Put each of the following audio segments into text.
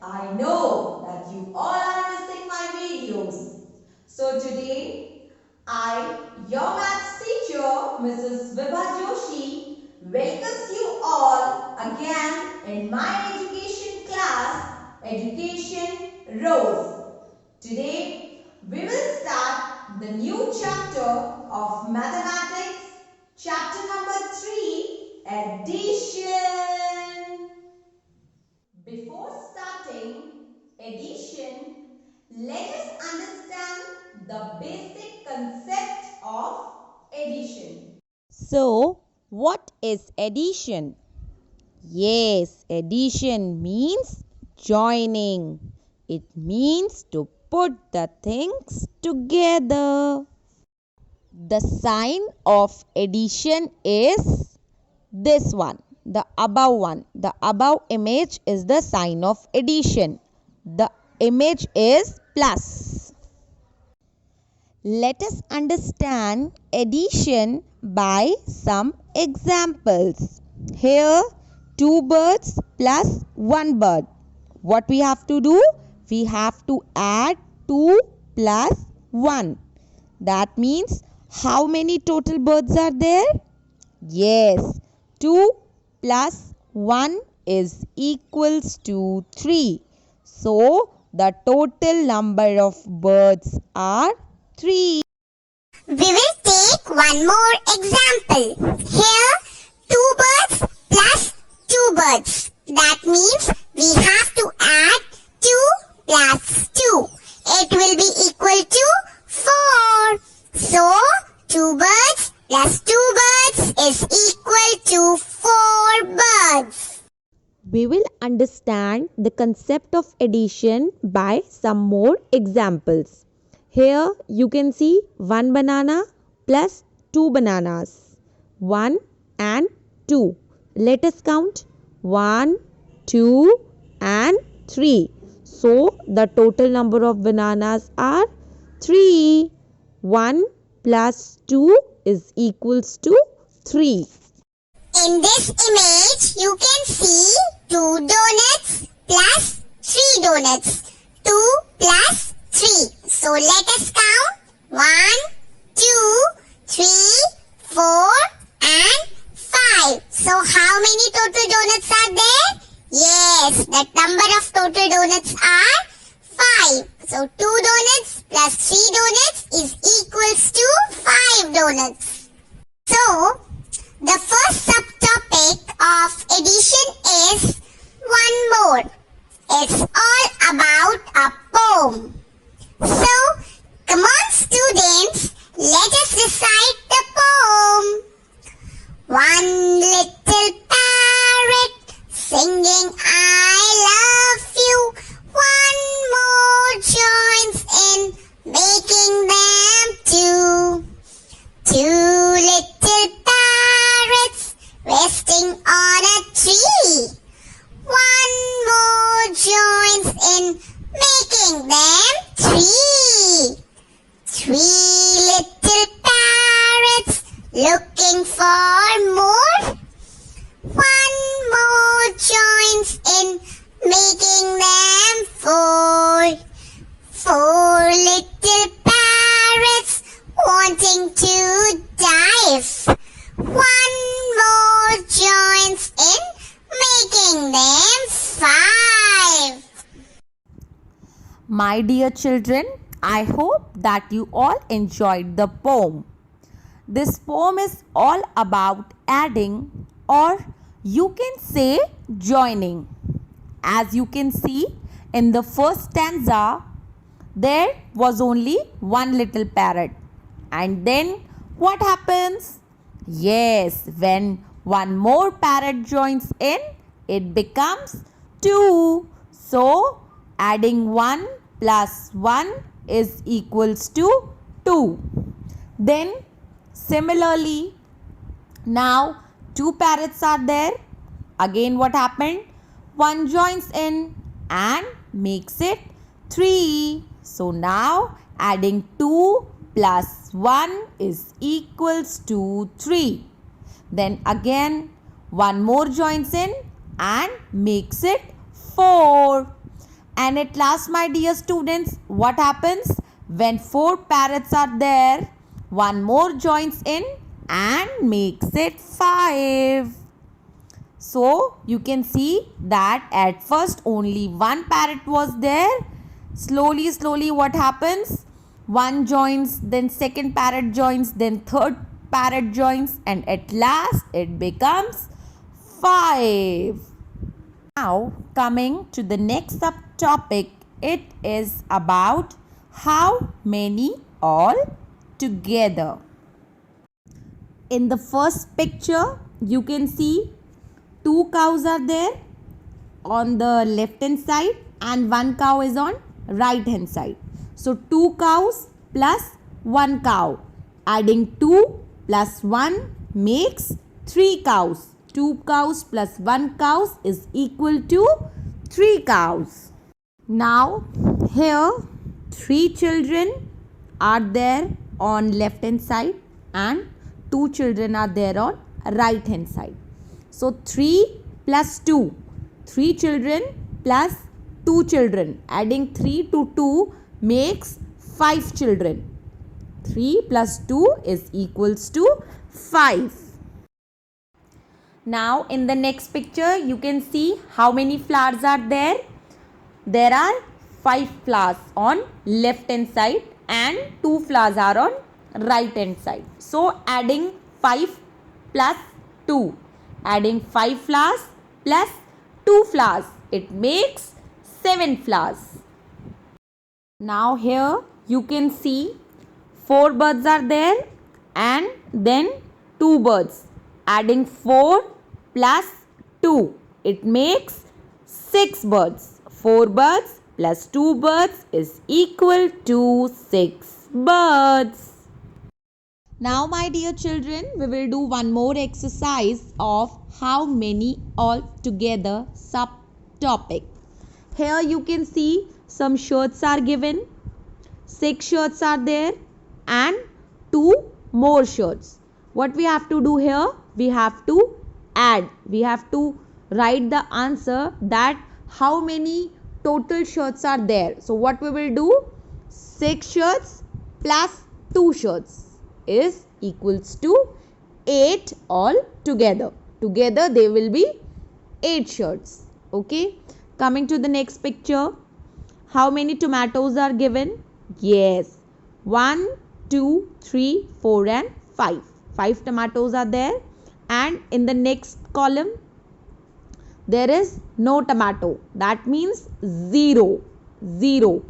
I know that you all are missing my videos. So today, I, your maths teacher, Mrs. Vibha Joshi, welcomes you all again in my education class, Education Rose. Today, we will start the new chapter of Mathematics, chapter number 3, Addition. Before starting addition, let us understand the basic concept of addition. So, what is addition? Yes, addition means joining. It means to put the things together. The sign of addition is this one, the above one. The above image is the sign of addition. The image is plus. Let us understand addition by some examples. Here, 2 birds plus 1 bird. What we have to do? We have to add 2 plus 1. That means how many total birds are there? Yes, 2 plus 1 is equals to 3. So, the total number of birds are 3. We will take one more example. Here, 2 birds plus 2 birds. That means we have to add 2 plus 2. It will be equal to 4. So, 2 birds plus 2 birds is equal to 4 birds. We will understand the concept of addition by some more examples. Here you can see 1 banana plus 2 bananas. 1 and 2. Let us count 1, 2 and 3. So the total number of bananas are 3. 1 plus 2 is equals to 3. In this image, you can see 2 donuts plus 3 donuts. 2 plus 3. So let us count 1, 2, 3, 4 and 5. So how many total donuts are there? Yes, the number of total donuts are 5. So 2 donuts plus 3 donuts is equals to 5 donuts. So the first subtopic of addition is one more. It's all about a poem. So, come on students, let us recite the poem. One little parrot singing I love you. One more joins in making them two. 2 little parrots resting on a tree. One more joins in making them 3. 3 little parrots looking for more. One more joins in making them 4. 4 little parrots wanting to dive. One more joins in making them 5. My dear children, I hope that you all enjoyed the poem. This poem is all about adding, or you can say joining. As you can see in the first stanza, there was only one little parrot. And then what happens? Yes, when one more parrot joins in, it becomes 2. So, adding 1 plus 1 is equals to 2. Then, similarly, now 2 parrots are there. Again, what happened? 1 joins in and makes it 3. So, now adding 2 plus 1 is equals to 3. Then again 1 more joins in and makes it 4. And at last, my dear students, what happens? When 4 parrots are there, one more joins in and makes it 5. So you can see that at first only one parrot was there. Slowly what happens? One joins, then second parrot joins, then third parrot joins, and at last it becomes 5. Now coming to the next subtopic, it is about how many all together. In the first picture, you can see 2 cows are there on the left hand side and 1 cow is on right hand side. So 2 cows plus 1 cow. Adding 2 plus 1 makes 3 cows. 2 cows plus 1 cows is equal to 3 cows. Now here 3 children are there on left hand side and 2 children are there on right hand side. So 3 plus 2. 3 children plus 2 children. Adding 3 to 2 makes 5 children. 3 plus 2 is equals to 5. Now in the next picture you can see how many flowers are there. There are 5 flowers on left hand side and 2 flowers are on right hand side. So adding 5 plus 2. Adding 5 flowers plus 2 flowers. It makes 7 flowers. Now here you can see 4 birds are there and then 2 birds. Adding 4 plus 2. It makes 6 birds. 4 birds plus 2 birds is equal to 6 birds. Now my dear children, we will do one more exercise of how many all together subtopic. Here you can see some shirts are given. 6 shirts are there and 2 more shirts. What we have to do here? We have to add. We have to write the answer that how many total shirts are there. So what we will do? 6 shirts plus 2 shirts is equals to 8 all together. Together they will be 8 shirts. Okay. Coming to the next picture. How many tomatoes are given? Yes. 1, 2, 3, 4 and 5. 5 tomatoes are there. And in the next column there is no tomato. That means 0. 0.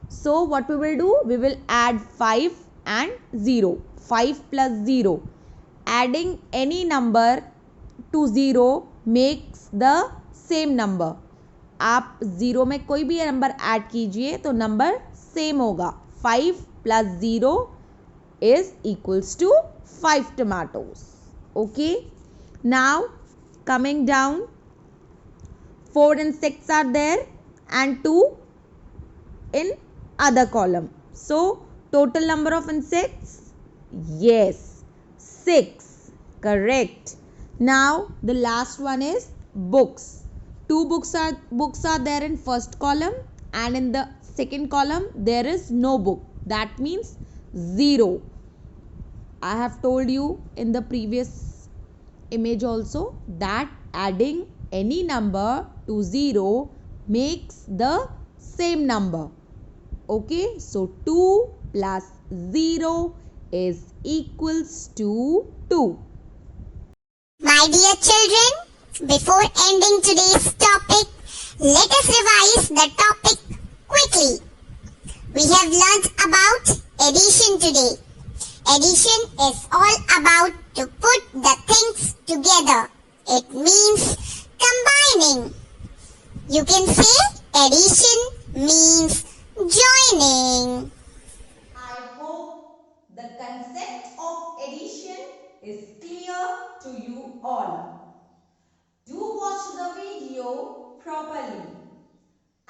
So what we will do? We will add 5 and 0. 5 plus 0. Adding any number to 0 makes the same number. आप 0 में कोई भी number add कीजिए तो number same होगा. 5 plus 0 is equals to 5 tomatoes. Okay. Now coming down, 4 and 6 are there and 2 in other column. So total number of insects? Yes, 6. Correct. Now the last one is books. 2 books are there in first column and in the second column there is no book. That means 0. I have told you in the previous image also that adding any number to 0 makes the same number. Okay, so 2 plus 0 is equals to 2. My dear children, before ending today's topic, let us revise the topic quickly. We have learnt about addition today. Addition is all about to put the things together. It means combining. You can say addition means joining. I hope the concept of addition is clear to you all. Do watch the video properly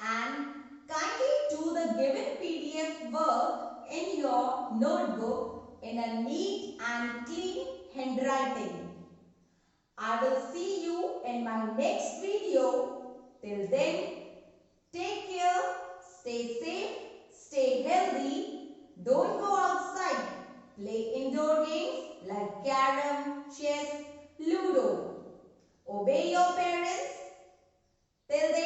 and kindly do the given PDF work in your notebook in a neat and clean handwriting. I will see you in my next video. Till then, take care Play indoor games like carom, chess, ludo. Obey your parents till they